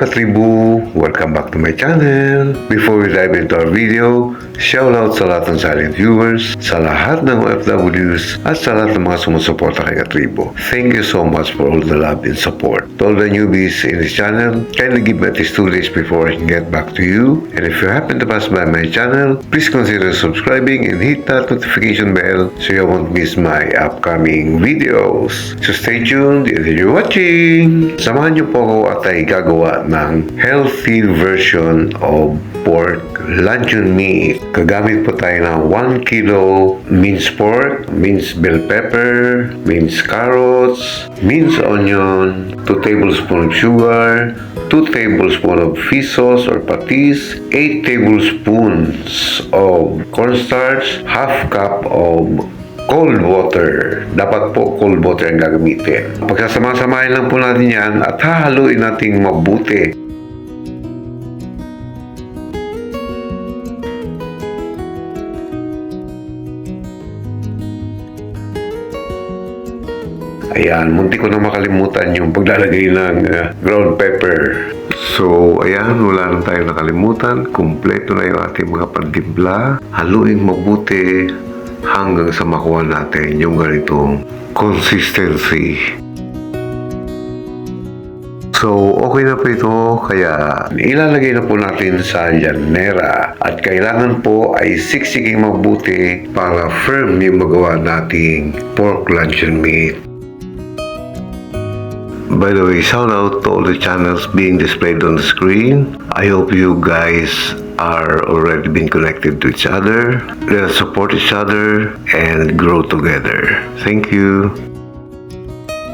katribu! Welcome back to my channel! Before we dive into our video, shout out sa lahat ng silent viewers, sa lahat ng OFWs, at sa lahat ng mga sumusuporta kay katribu. Thank you so much for all the love and support. To all the newbies in this channel, kindly give me at least 2 days before I can get back to you. And if you happen to pass by my channel, please consider subscribing and hit that notification bell so you won't miss my upcoming videos. So stay tuned and enjoy watching! Samahan niyo po ako at ay gagawa ng healthy version of pork luncheon meat. Gagamit po tayo ng 1 kilo minced pork, minced bell pepper, minced carrots, minced onion, 2 tablespoons of sugar, 2 tablespoons of fish sauce or patis, 8 tablespoons of cornstarch, half cup of cold water. Dapat po cold water ang gagamitin. Pagsasama-samahin lang po natin yan at hahaluin natin mabuti. Ayan, munti ko na makalimutan yung paglalagay ng ground pepper. So, ayan, wala na tayong nakalimutan. Kumpleto na yung ating mga pantimpla. Haluin mabuti hanggang sa makuha natin yung ganitong consistency. So, okay na po ito, kaya ilalagay na po natin sa llanera. At kailangan po ay siksiking mabuti para firm yung magawa nating pork luncheon meat. By the way, shout out to all the channels being displayed on the screen. I hope you guys are already been connected to each other. Let us support each other and grow together. Thank you.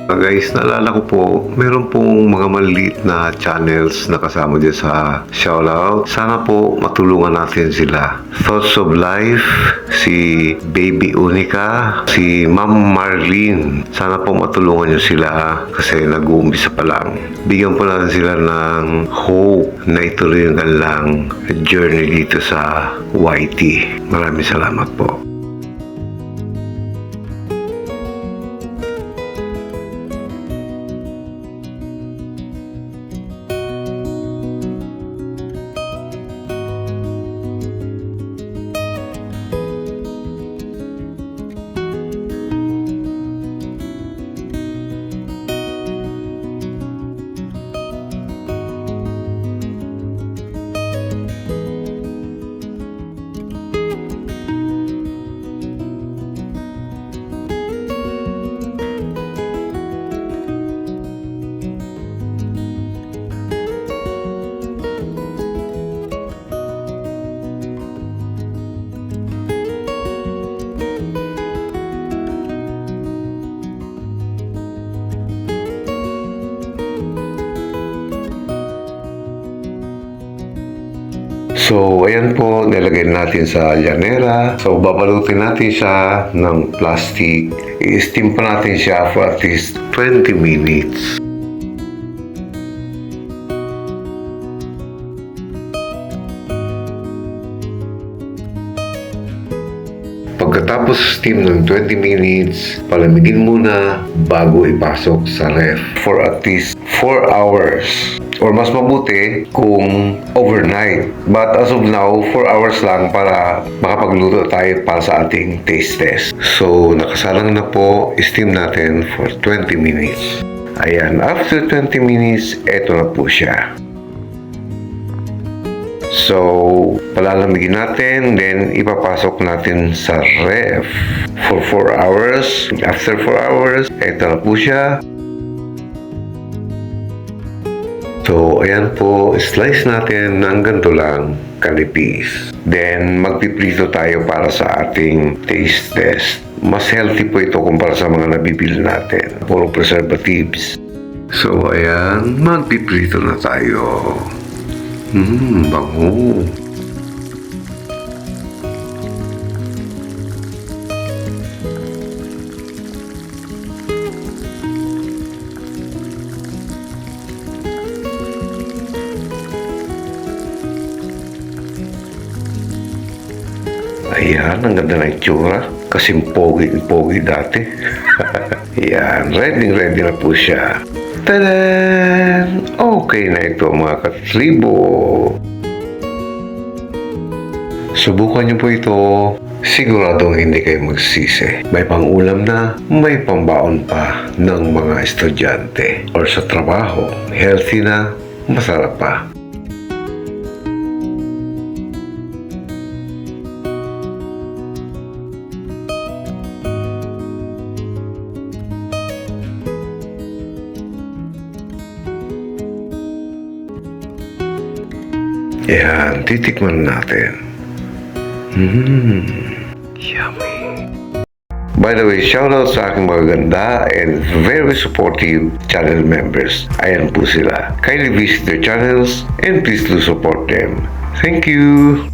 Guys, naalala ko po, meron pong mga maliliit na channels na kasama dyan sa shoutout. Sana po matulungan natin sila. Thoughts of Life, si Baby Unica, si Ma'am Marlene. Sana po matulungan nyo sila kasi nag-uumpisa pa lang. Bigyan po natin sila ng hope na ituloy yung kanilang journey dito sa YT. Maraming salamat po. So, ayan po, nilagay natin sa llanera. So, babalutin natin siya ng plastic. I-steam pa natin siya for at least 20 minutes. Pagkatapos steam ng 20 minutes, palamigin muna bago ipasok sa ref for at least 4 hours. Or mas mabuti kung overnight. But as of now, 4 hours lang para makapagluto tayo para sa ating taste test. So, nakasalang na po, steam natin for 20 minutes. Ayan, after 20 minutes, eto na po siya. So, palalamigin natin, then ipapasok natin sa ref for 4 hours. After 4 hours, eto na po siya. So, ayan po, slice natin ng ganito lang, kanipis. Then, magpiprito tayo para sa ating taste test. Mas healthy po ito kumpara sa mga nabibili natin. Puro preservatives. So, ayan, magpiprito na tayo. Bango. Ayan, ang ganda ng itsura. Kasing pogi dati. Yan, ready na po siya. Tadan! Okay na ito mga katribo. Subukan niyo po ito. Siguradong hindi kayo magsisi. May pang-ulam na, may pambaon pa ng mga estudyante or sa trabaho. Healthy na, masarap pa. Yan, titikman natin. Yummy. By the way, shoutout sa aking mga ganda and very supportive channel members. Ayan po sila. Kindly visit their channels and please do support them. Thank you!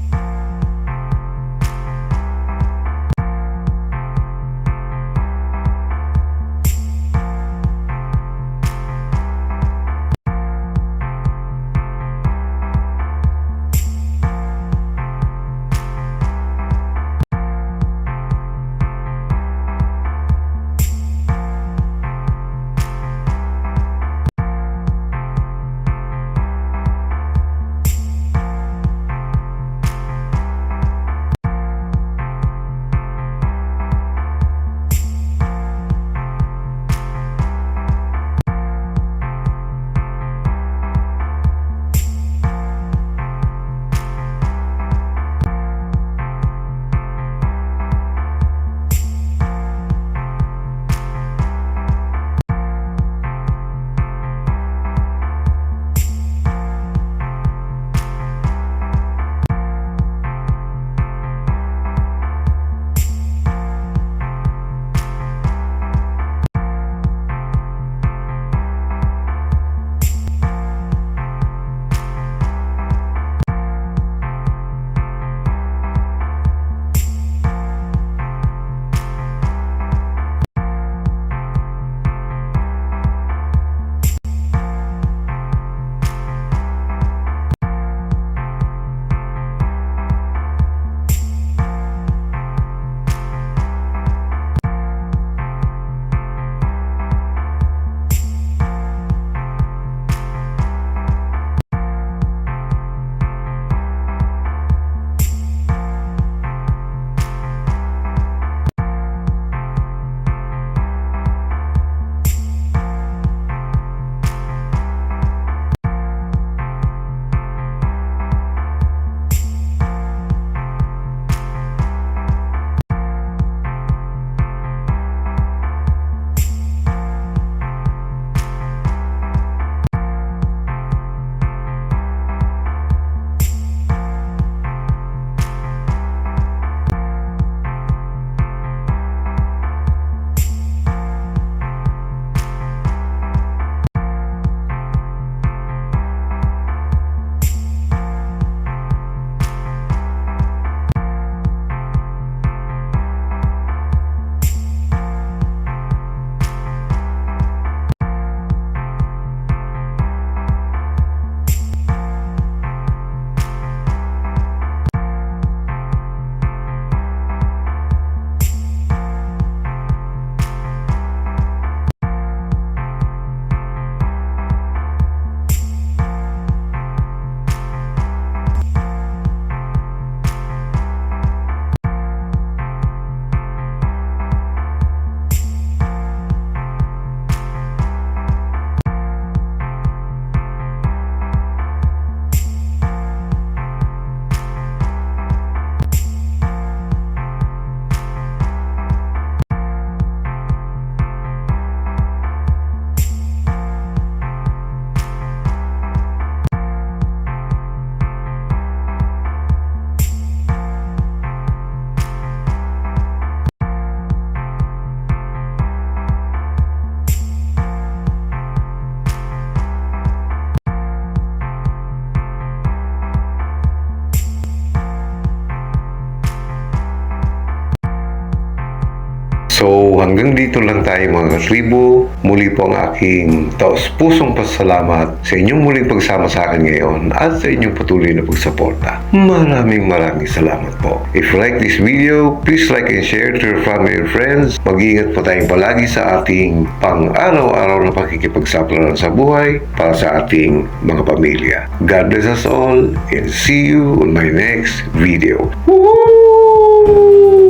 So hanggang dito lang tayo mga katribo. Muli po ang aking taos-pusong pasalamat sa inyong muling pagsama sa akin ngayon at sa inyong patuloy na pagsuporta. Maraming salamat po. If you like this video, please like and share to your family and friends. Mag-iingat po tayong palagi sa ating pang-araw-araw na pakikipagsapalaran sa buhay para sa ating mga pamilya. God bless us all and see you on my next video. Woohoo!